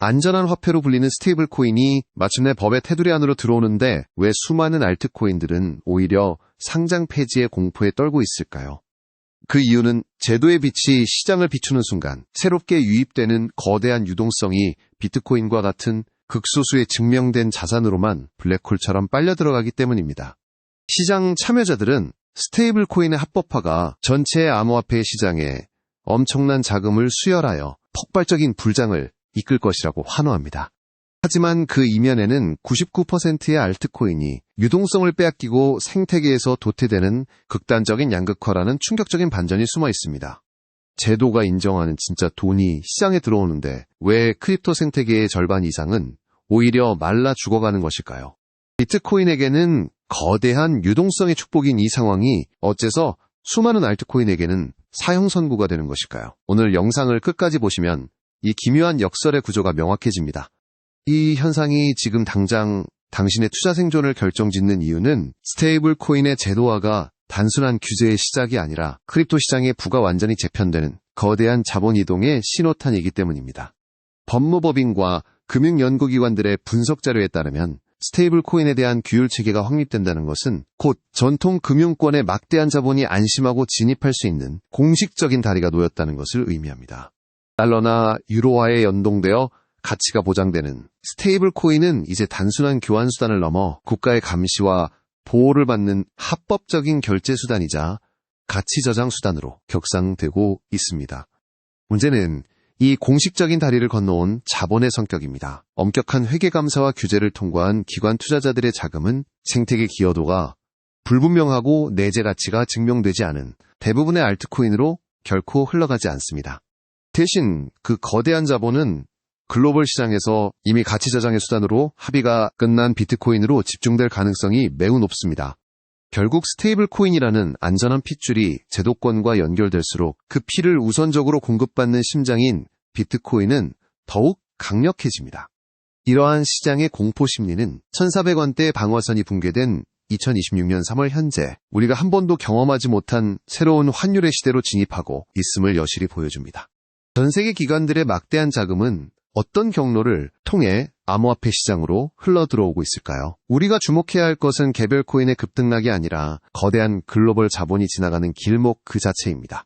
안전한 화폐로 불리는 스테이블 코인이 마침내 법의 테두리 안으로 들어오는데 왜 수많은 알트코인들은 오히려 상장 폐지의 공포에 떨고 있을까요? 그 이유는 제도의 빛이 시장을 비추는 순간 새롭게 유입되는 거대한 유동성이 비트코인과 같은 극소수의 증명된 자산으로만 블랙홀처럼 빨려 들어가기 때문입니다. 시장 참여자들은 스테이블 코인의 합법화가 전체 암호화폐 시장에 엄청난 자금을 수혈하여 폭발적인 불장을 이끌 것이라고 환호합니다. 하지만 그 이면에는 99%의 알트코인이 유동성을 빼앗기고 생태계에서 도태되는 극단적인 양극화라는 충격적인 반전이 숨어 있습니다. 제도가 인정하는 진짜 돈이 시장에 들어오는데 왜 크립토 생태계의 절반 이상은 오히려 말라 죽어가는 것일까요? 비트코인에게는 거대한 유동성의 축복인 이 상황이 어째서 수많은 알트코인에게는 사형 선고가 되는 것일까요? 오늘 영상을 끝까지 보시면 이 기묘한 역설의 구조가 명확해집니다. 이 현상이 지금 당장 당신의 투자 생존을 결정짓는 이유는 스테이블 코인의 제도화가 단순한 규제의 시작이 아니라 크립토 시장의 부가 완전히 재편되는 거대한 자본 이동의 신호탄이기 때문입니다. 법무법인과 금융연구기관들의 분석 자료에 따르면 스테이블 코인에 대한 규율 체계가 확립된다는 것은 곧 전통 금융권의 막대한 자본이 안심하고 진입할 수 있는 공식적인 다리가 놓였다는 것을 의미합니다. 달러나 유로화에 연동되어 가치가 보장되는 스테이블 코인은 이제 단순한 교환 수단을 넘어 국가의 감시와 보호를 받는 합법적인 결제 수단이자 가치 저장 수단으로 격상되고 있습니다. 문제는 이 공식적인 다리를 건너온 자본의 성격입니다. 엄격한 회계감사와 규제를 통과한 기관 투자자들의 자금은 생태계 기여도가 불분명하고 내재 가치가 증명되지 않은 대부분의 알트코인으로 결코 흘러가지 않습니다. 대신 그 거대한 자본은 글로벌 시장에서 이미 가치 저장의 수단으로 합의가 끝난 비트코인으로 집중될 가능성이 매우 높습니다. 결국 스테이블 코인이라는 안전한 핏줄이 제도권과 연결될수록 그 피를 우선적으로 공급받는 심장인 비트코인은 더욱 강력해집니다. 이러한 시장의 공포 심리는 1,400원대 방어선이 붕괴된 2026년 3월 현재 우리가 한 번도 경험하지 못한 새로운 환율의 시대로 진입하고 있음을 여실히 보여줍니다. 전 세계 기관들의 막대한 자금은 어떤 경로를 통해 암호화폐 시장으로 흘러들어오고 있을까요? 우리가 주목해야 할 것은 개별 코인의 급등락이 아니라 거대한 글로벌 자본이 지나가는 길목 그 자체입니다.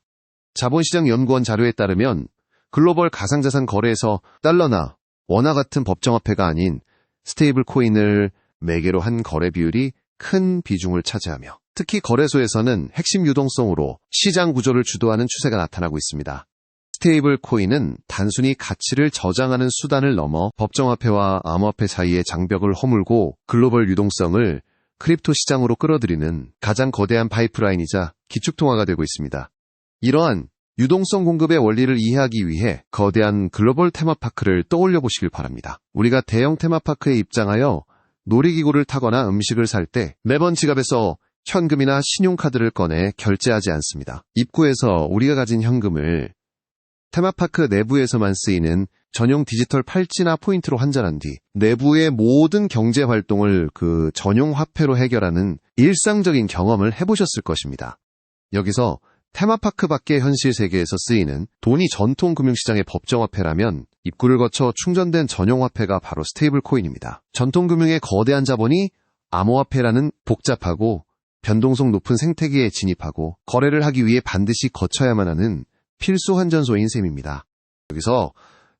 자본시장연구원 자료에 따르면 글로벌 가상자산 거래에서 달러나 원화 같은 법정화폐가 아닌 스테이블 코인을 매개로 한 거래 비율이 큰 비중을 차지하며 특히 거래소에서는 핵심 유동성으로 시장 구조를 주도하는 추세가 나타나고 있습니다. 스테이블 코인은 단순히 가치를 저장하는 수단을 넘어 법정화폐와 암호화폐 사이의 장벽을 허물고 글로벌 유동성을 크립토 시장으로 끌어들이는 가장 거대한 파이프라인이자 기축통화가 되고 있습니다. 이러한 유동성 공급의 원리를 이해하기 위해 거대한 글로벌 테마파크를 떠올려 보시길 바랍니다. 우리가 대형 테마파크에 입장하여 놀이기구를 타거나 음식을 살 때 매번 지갑에서 현금이나 신용카드를 꺼내 결제하지 않습니다. 입구에서 우리가 가진 현금을 테마파크 내부에서만 쓰이는 전용 디지털 팔찌나 포인트로 환전한 뒤 내부의 모든 경제 활동을 그 전용 화폐로 해결하는 일상적인 경험을 해보셨을 것입니다. 여기서 테마파크 밖의 현실 세계에서 쓰이는 돈이 전통 금융시장의 법정화폐라면 입구를 거쳐 충전된 전용 화폐가 바로 스테이블 코인입니다. 전통 금융의 거대한 자본이 암호화폐라는 복잡하고 변동성 높은 생태계에 진입하고 거래를 하기 위해 반드시 거쳐야만 하는 필수 환전소인 셈입니다. 여기서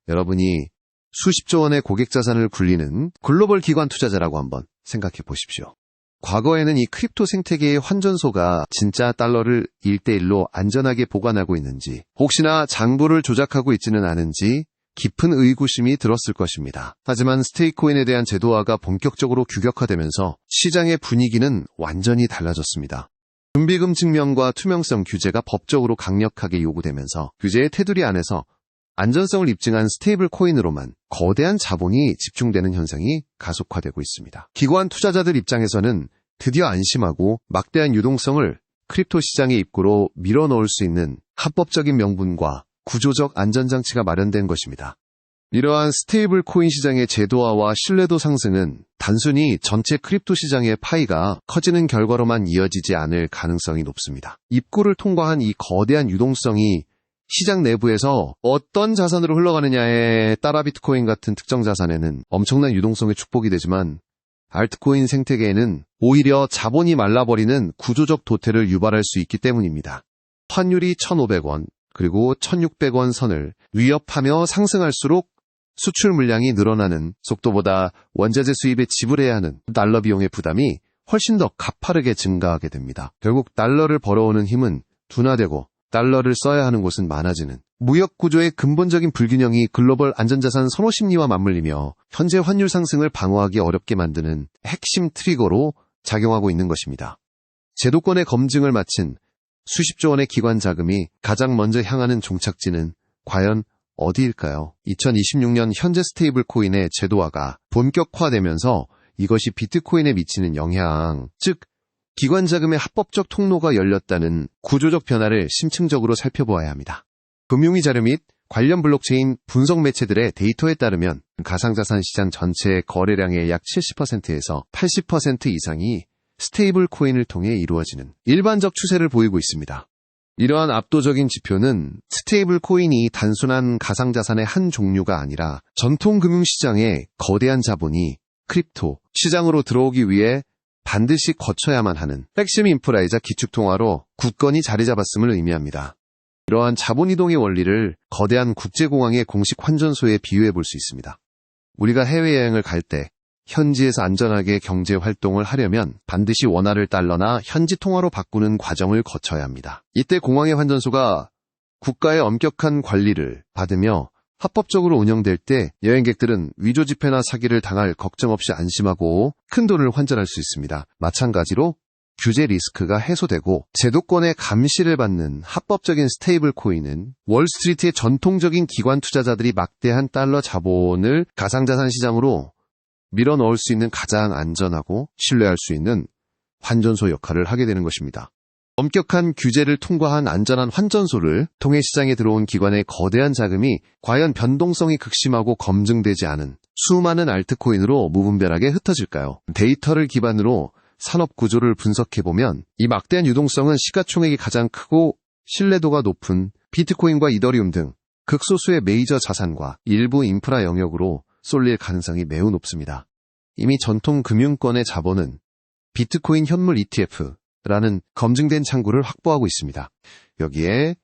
여러분이 수십조 원의 고객 자산을 굴리는 글로벌 기관 투자자라고 한번 생각해 보십시오. 과거에는 이 크립토 생태계의 환전소가 진짜 달러를 1대1로 안전하게 보관하고 있는지 혹시나 장부를 조작하고 있지는 않은지 깊은 의구심이 들었을 것입니다. 하지만 스테이크코인에 대한 제도화가 본격적으로 규격화되면서 시장의 분위기는 완전히 달라졌습니다. 준비금 증명과 투명성 규제가 법적으로 강력하게 요구되면서 규제의 테두리 안에서 안전성을 입증한 스테이블 코인으로만 거대한 자본이 집중되는 현상이 가속화되고 있습니다. 기관 투자자들 입장에서는 드디어 안심하고 막대한 유동성을 크립토 시장의 입구로 밀어넣을 수 있는 합법적인 명분과 구조적 안전장치가 마련된 것입니다. 이러한 스테이블 코인 시장의 제도화와 신뢰도 상승은 단순히 전체 크립토 시장의 파이가 커지는 결과로만 이어지지 않을 가능성이 높습니다. 입구를 통과한 이 거대한 유동성이 시장 내부에서 어떤 자산으로 흘러가느냐에 따라 비트코인 같은 특정 자산에는 엄청난 유동성의 축복이 되지만 알트코인 생태계에는 오히려 자본이 말라버리는 구조적 도태를 유발할 수 있기 때문입니다. 환율이 1,500원 그리고 1,600원 선을 위협하며 상승할수록 수출 물량이 늘어나는 속도보다 원자재 수입에 지불해야 하는 달러 비용의 부담이 훨씬 더 가파르게 증가하게 됩니다. 결국 달러를 벌어오는 힘은 둔화되고 달러를 써야 하는 곳은 많아지는 무역 구조의 근본적인 불균형이 글로벌 안전자산 선호 심리와 맞물리며 현재 환율 상승을 방어하기 어렵게 만드는 핵심 트리거로 작용하고 있는 것입니다. 제도권의 검증을 마친 수십조 원의 기관 자금이 가장 먼저 향하는 종착지는 과연 어디일까요? 2026년 현재 스테이블 코인의 제도화가 본격화되면서 이것이 비트코인에 미치는 영향, 즉 기관 자금의 합법적 통로가 열렸다는 구조적 변화를 심층적으로 살펴보아야 합니다. 금융위 자료 및 관련 블록체인 분석 매체들의 데이터에 따르면 가상자산 시장 전체의 거래량의 약 70%에서 80% 이상이 스테이블 코인을 통해 이루어지는 일반적 추세를 보이고 있습니다. 이러한 압도적인 지표는 스테이블 코인이 단순한 가상자산의 한 종류가 아니라 전통 금융시장의 거대한 자본이 크립토 시장으로 들어오기 위해 반드시 거쳐야만 하는 핵심 인프라이자 기축통화로 굳건히 자리 잡았음을 의미합니다. 이러한 자본이동의 원리를 거대한 국제공항의 공식 환전소에 비유해 볼 수 있습니다. 우리가 해외여행을 갈 때 현지에서 안전하게 경제활동을 하려면 반드시 원화를 달러나 현지 통화로 바꾸는 과정을 거쳐야 합니다. 이때 공항의 환전소가 국가의 엄격한 관리를 받으며 합법적으로 운영될 때 여행객들은 위조지폐나 사기를 당할 걱정 없이 안심하고 큰 돈을 환전할 수 있습니다. 마찬가지로 규제 리스크가 해소되고 제도권의 감시를 받는 합법적인 스테이블 코인은 월스트리트의 전통적인 기관 투자자들이 막대한 달러 자본을 가상자산 시장으로 밀어넣을 수 있는 가장 안전하고 신뢰할 수 있는 환전소 역할을 하게 되는 것입니다. 엄격한 규제를 통과한 안전한 환전소를 통해 시장에 들어온 기관의 거대한 자금이 과연 변동성이 극심하고 검증되지 않은 수많은 알트코인으로 무분별하게 흩어질까요? 데이터를 기반으로 산업 구조를 분석해보면 이 막대한 유동성은 시가총액이 가장 크고 신뢰도가 높은 비트코인과 이더리움 등 극소수의 메이저 자산과 일부 인프라 영역으로 쏠릴 가능성이 매우 높습니다. 이미 전통 금융권의 자본은 비트코인 현물 ETF라는 검증된 창구를 확보하고 있습니다. 여기에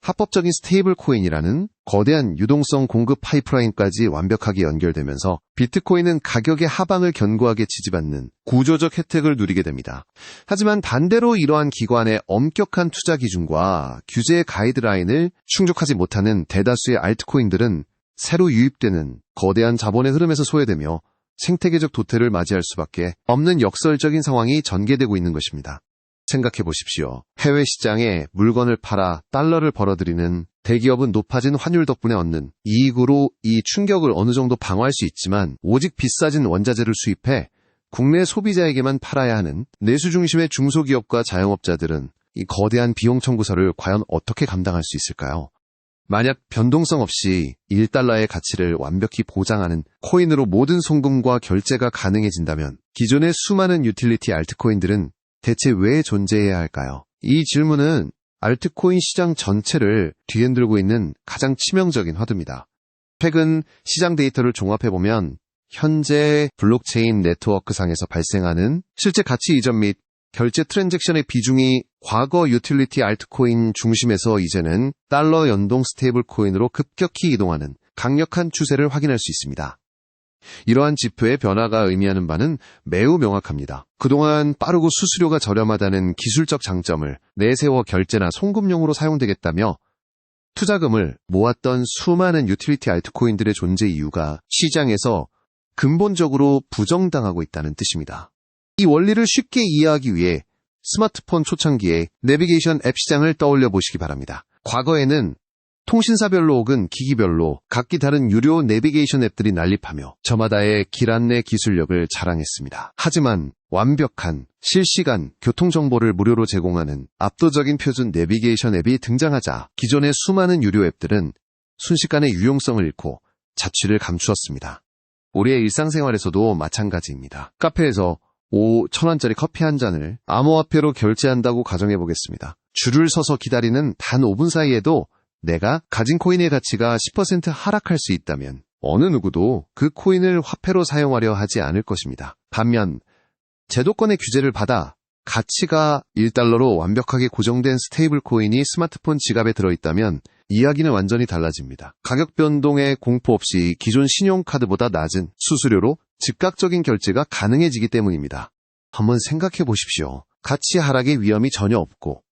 합법적인 스테이블 코인이라는 거대한 유동성 공급 파이프라인까지 완벽하게 연결되면서 비트코인은 가격의 하방을 견고하게 지지받는 구조적 혜택을 누리게 됩니다. 하지만 반대로 이러한 기관의 엄격한 투자 기준과 규제의 가이드라인을 충족하지 못하는 대다수의 알트코인들은 새로 유입되는 거대한 자본의 흐름에서 소외되며 생태계적 도태를 맞이할 수밖에 없는 역설적인 상황이 전개되고 있는 것입니다. 생각해 보십시오. 해외 시장에 물건을 팔아 달러를 벌어들이는 대기업은 높아진 환율 덕분에 얻는 이익으로 이 충격을 어느 정도 방어할 수 있지만 오직 비싸진 원자재를 수입해 국내 소비자에게만 팔아야 하는 내수 중심의 중소기업과 자영업자들은 이 거대한 비용 청구서를 과연 어떻게 감당할 수 있을까요? 만약 변동성 없이 1달러의 가치를 완벽히 보장하는 코인으로 모든 송금과 결제가 가능해진다면 기존의 수많은 유틸리티 알트코인들은 대체 왜 존재해야 할까요? 이 질문은 알트코인 시장 전체를 뒤흔들고 있는 가장 치명적인 화두입니다. 최근 시장 데이터를 종합해보면 현재 블록체인 네트워크상에서 발생하는 실제 가치 이전 및 결제 트랜잭션의 비중이 과거 유틸리티 알트코인 중심에서 이제는 달러 연동 스테이블 코인으로 급격히 이동하는 강력한 추세를 확인할 수 있습니다. 이러한 지표의 변화가 의미하는 바는 매우 명확합니다. 그동안 빠르고 수수료가 저렴하다는 기술적 장점을 내세워 결제나 송금용으로 사용되겠다며 투자금을 모았던 수많은 유틸리티 알트코인들의 존재 이유가 시장에서 근본적으로 부정당하고 있다는 뜻입니다. 이 원리를 쉽게 이해하기 위해 스마트폰 초창기의 내비게이션 앱 시장을 떠올려 보시기 바랍니다. 과거에는 통신사별로 혹은 기기별로 각기 다른 유료 내비게이션 앱들이 난립하며 저마다의 길 안내 기술력을 자랑했습니다. 하지만 완벽한 실시간 교통정보를 무료로 제공하는 압도적인 표준 내비게이션 앱이 등장하자 기존의 수많은 유료 앱들은 순식간에 유용성을 잃고 자취를 감추었습니다. 우리의 일상생활에서도 마찬가지입니다. 카페에서 5,000원짜리 커피 한 잔을 암호화폐로 결제한다고 가정해보겠습니다. 줄을 서서 기다리는 단 5분 사이에도 내가 가진 코인의 가치가 10% 하락할 수 있다면 어느 누구도 그 코인을 화폐로 사용하려 하지 않을 것입니다. 반면 제도권의 규제를 받아 가치가 1달러로 완벽하게 고정된 스테이블 코인이 스마트폰 지갑에 들어있다면 이야기는 완전히 달라집니다. 가격 변동에 공포 없이 기존 신용카드보다 낮은 수수료로 즉각적인 결제가 가능해지기 때문입니다. 한번 생각해 보십시오. 가치 하락의 위험이 전혀 없고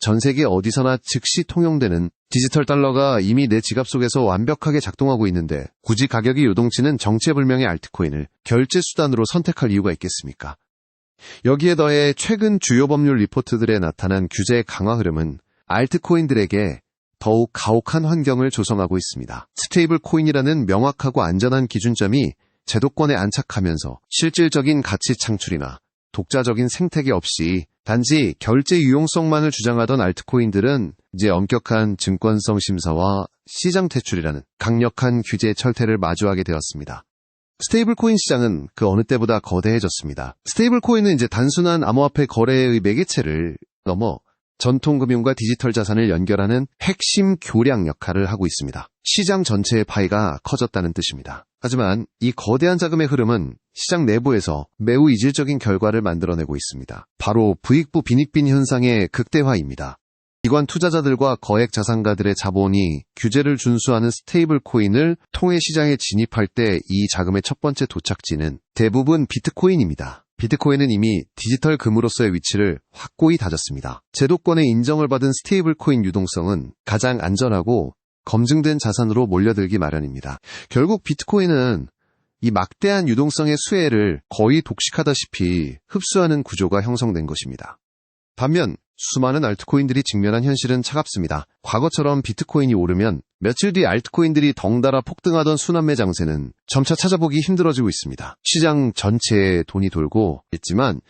전 세계 어디서나 즉시 통용되는 디지털 달러가 이미 내 지갑 속에서 완벽하게 작동하고 있는데 굳이 가격이 요동치는 정체불명의 알트코인을 결제 수단으로 선택할 이유가 있겠습니까? 여기에 더해 최근 주요 법률 리포트들에 나타난 규제의 강화 흐름은 알트코인들에게 더욱 가혹한 환경을 조성하고 있습니다. 스테이블 코인이라는 명확하고 안전한 기준점이 제도권에 안착하면서 실질적인 가치 창출이나 독자적인 생태계 없이 단지 결제 유용성만을 주장하던 알트코인들은 이제 엄격한 증권성 심사와 시장 퇴출이라는 강력한 규제 철퇴를 마주하게 되었습니다. 스테이블 코인 시장은 그 어느 때보다 거대해졌습니다. 스테이블 코인은 이제 단순한 암호화폐 거래의 매개체를 넘어 전통금융과 디지털 자산을 연결하는 핵심 교량 역할을 하고 있습니다. 시장 전체의 파이가 커졌다는 뜻입니다. 하지만 이 거대한 자금의 흐름은 시장 내부에서 매우 이질적인 결과를 만들어내고 있습니다. 바로 부익부 빈익빈 현상의 극대화입니다. 기관 투자자들과 거액 자산가들의 자본이 규제를 준수하는 스테이블 코인을 통해 시장에 진입할 때 이 자금의 첫 번째 도착지는 대부분 비트코인입니다. 비트코인은 이미 디지털 금으로서의 위치를 확고히 다졌습니다. 제도권의 인정을 받은 스테이블 코인 유동성은 가장 안전하고 검증된 자산으로 몰려들기 마련입니다. 결국 비트코인은 이 막대한 유동성의 수혜를 거의 독식하다시피 흡수하는 구조가 형성된 것입니다. 반면 수많은 알트코인들이 직면한 현실은 차갑습니다. 과거처럼 비트코인이 오르면 며칠 뒤 알트코인들이 덩달아 폭등하던 순환매 장세는 점차 찾아보기 힘들어지고 있습니다. 시장 전체에 돈이 돌고 있지만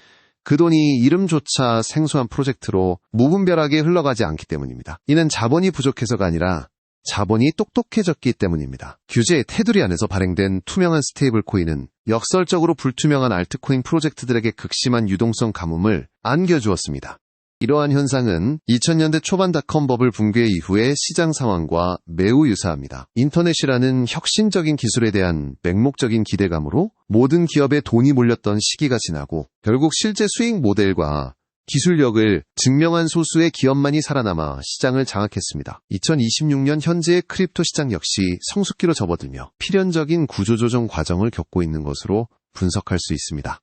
그 돈이 이름조차 생소한 프로젝트로 무분별하게 흘러가지 않기 때문입니다. 이는 자본이 부족해서가 아니라 자본이 똑똑해졌기 때문입니다. 규제의 테두리 안에서 발행된 투명한 스테이블 코인은 역설적으로 불투명한 알트코인 프로젝트들에게 극심한 유동성 가뭄을 안겨주었습니다. 이러한 현상은 2000년대 초반 닷컴 버블 붕괴 이후의 시장 상황과 매우 유사합니다. 인터넷이라는 혁신적인 기술에 대한 맹목적인 기대감으로 모든 기업에 돈이 몰렸던 시기가 지나고 결국 실제 수익 모델과 기술력을 증명한 소수의 기업만이 살아남아 시장을 장악했습니다. 2026년 현재의 크립토 시장 역시 성숙기로 접어들며 필연적인 구조조정 과정을 겪고 있는 것으로 분석할 수 있습니다.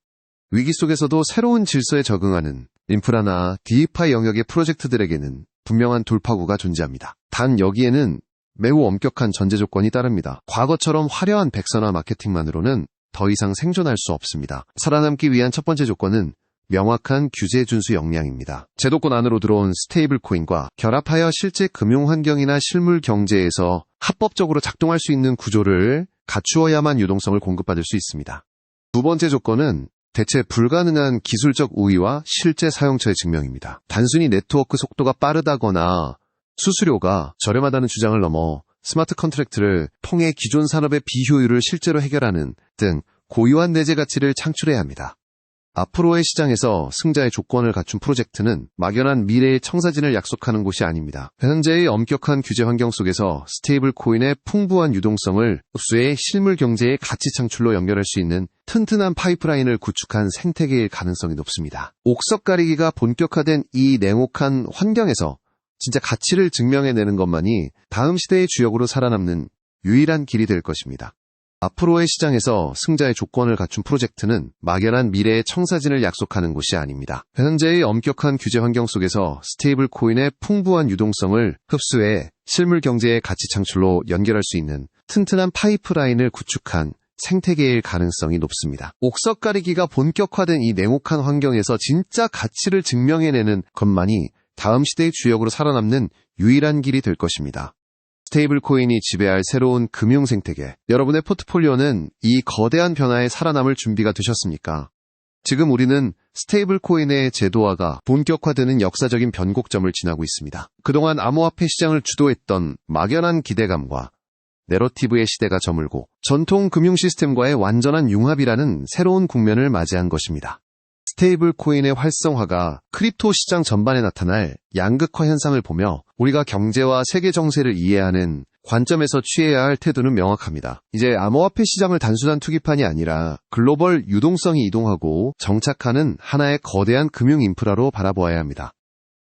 위기 속에서도 새로운 질서에 적응하는 인프라나 디파이 영역의 프로젝트들에게는 분명한 돌파구가 존재합니다. 단 여기에는 매우 엄격한 전제 조건이 따릅니다. 과거처럼 화려한 백서나 마케팅만으로는 더 이상 생존할 수 없습니다. 살아남기 위한 첫 번째 조건은 명확한 규제 준수 역량입니다. 제도권 안으로 들어온 스테이블 코인과 결합하여 실제 금융 환경이나 실물 경제에서 합법적으로 작동할 수 있는 구조를 갖추어야만 유동성을 공급받을 수 있습니다. 두 번째 조건은 대체 불가능한 기술적 우위와 실제 사용처의 증명입니다. 단순히 네트워크 속도가 빠르다거나 수수료가 저렴하다는 주장을 넘어 스마트 컨트랙트를 통해 기존 산업의 비효율을 실제로 해결하는 등 고유한 내재 가치를 창출해야 합니다. 앞으로의 시장에서 승자의 조건을 갖춘 프로젝트는 막연한 미래의 청사진을 약속하는 곳이 아닙니다. 현재의 엄격한 규제 환경 속에서 스테이블 코인의 풍부한 유동성을 흡수해 실물 경제의 가치 창출로 연결할 수 있는 튼튼한 파이프라인을 구축한 생태계일 가능성이 높습니다. 옥석 가리기가 본격화된 이 냉혹한 환경에서 진짜 가치를 증명해내는 것만이 다음 시대의 주역으로 살아남는 유일한 길이 될 것입니다. 앞으로의 시장에서 승자의 조건을 갖춘 프로젝트는 막연한 미래의 청사진을 약속하는 곳이 아닙니다. 현재의 엄격한 규제 환경 속에서 스테이블 코인의 풍부한 유동성을 흡수해 실물 경제의 가치 창출로 연결할 수 있는 튼튼한 파이프라인을 구축한 생태계일 가능성이 높습니다. 옥석 가리기가 본격화된 이 냉혹한 환경에서 진짜 가치를 증명해내는 것만이 다음 시대의 주역으로 살아남는 유일한 길이 될 것입니다. 스테이블 코인이 지배할 새로운 금융 생태계. 여러분의 포트폴리오는 이 거대한 변화에 살아남을 준비가 되셨습니까? 지금 우리는 스테이블 코인의 제도화가 본격화되는 역사적인 변곡점을 지나고 있습니다. 그동안 암호화폐 시장을 주도했던 막연한 기대감과 내러티브의 시대가 저물고 전통 금융 시스템과의 완전한 융합이라는 새로운 국면을 맞이한 것입니다. 스테이블 코인의 활성화가 크립토 시장 전반에 나타날 양극화 현상을 보며 우리가 경제와 세계 정세를 이해하는 관점에서 취해야 할 태도는 명확합니다. 이제 암호화폐 시장을 단순한 투기판이 아니라 글로벌 유동성이 이동하고 정착하는 하나의 거대한 금융 인프라로 바라보아야 합니다.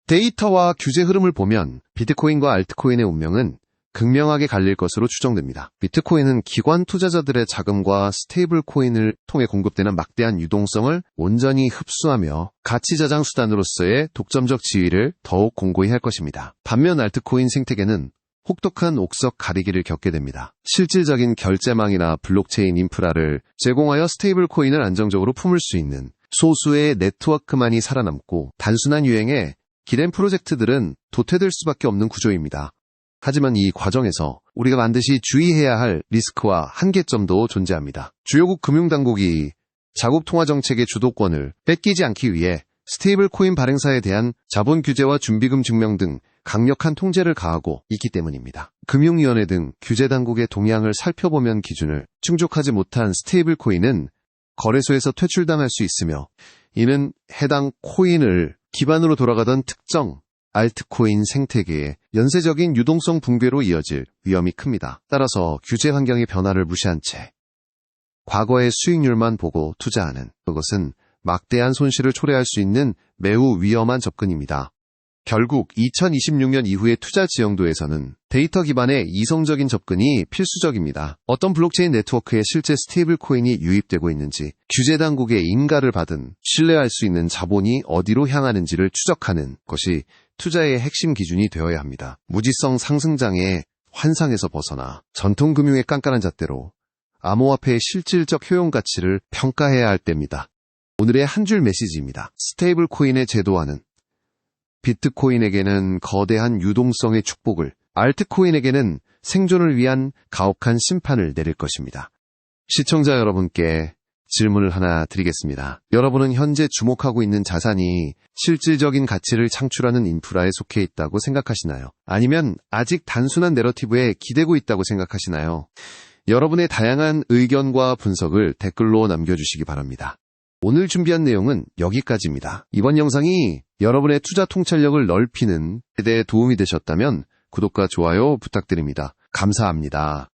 데이터와 규제 흐름을 보면 비트코인과 알트코인의 운명은 극명하게 갈릴 것으로 추정됩니다. 비트코인은 기관 투자자들의 자금과 스테이블 코인을 통해 공급되는 막대한 유동성을 온전히 흡수하며 가치 저장 수단으로서의 독점적 지위를 더욱 공고히 할 것입니다. 반면 알트코인 생태계는 혹독한 옥석 가리기를 겪게 됩니다. 실질적인 결제망이나 블록체인 인프라를 제공하여 스테이블 코인을 안정적으로 품을 수 있는 소수의 네트워크만이 살아남고 단순한 유행에 기댄 프로젝트들은 도태될 수밖에 없는 구조입니다. 하지만 이 과정에서 우리가 반드시 주의해야 할 리스크와 한계점도 존재합니다. 주요국 금융당국이 자국 통화 정책의 주도권을 뺏기지 않기 위해 스테이블 코인 발행사에 대한 자본 규제와 준비금 증명 등 강력한 통제를 가하고 있기 때문입니다. 금융위원회 등 규제 당국의 동향을 살펴보면 기준을 충족하지 못한 스테이블 코인은 거래소에서 퇴출당할 수 있으며 이는 해당 코인을 기반으로 돌아가던 특정 알트코인 생태계의 연쇄적인 유동성 붕괴로 이어질 위험이 큽니다. 따라서 규제 환경의 변화를 무시한 채 과거의 수익률만 보고 투자하는 그것은 막대한 손실을 초래할 수 있는 매우 위험한 접근입니다. 결국 2026년 이후의 투자 지형도에서는 데이터 기반의 이성적인 접근이 필수적입니다. 어떤 블록체인 네트워크에 실제 스테이블 코인이 유입되고 있는지, 규제 당국의 인가를 받은 신뢰할 수 있는 자본이 어디로 향하는지를 추적하는 것이 투자의 핵심 기준이 되어야 합니다. 무지성 상승장의 환상에서 벗어나 전통금융의 깐깐한 잣대로 암호화폐의 실질적 효용 가치를 평가해야 할 때입니다. 오늘의 한 줄 메시지입니다. 스테이블 코인의 제도화는 비트코인에게는 거대한 유동성의 축복을, 알트코인에게는 생존을 위한 가혹한 심판을 내릴 것입니다. 시청자 여러분께 질문을 하나 드리겠습니다. 여러분은 현재 주목하고 있는 자산이 실질적인 가치를 창출하는 인프라에 속해 있다고 생각하시나요? 아니면 아직 단순한 내러티브에 기대고 있다고 생각하시나요? 여러분의 다양한 의견과 분석을 댓글로 남겨주시기 바랍니다. 오늘 준비한 내용은 여기까지입니다. 이번 영상이 여러분의 투자 통찰력을 넓히는 데 도움이 되셨다면 구독과 좋아요 부탁드립니다. 감사합니다.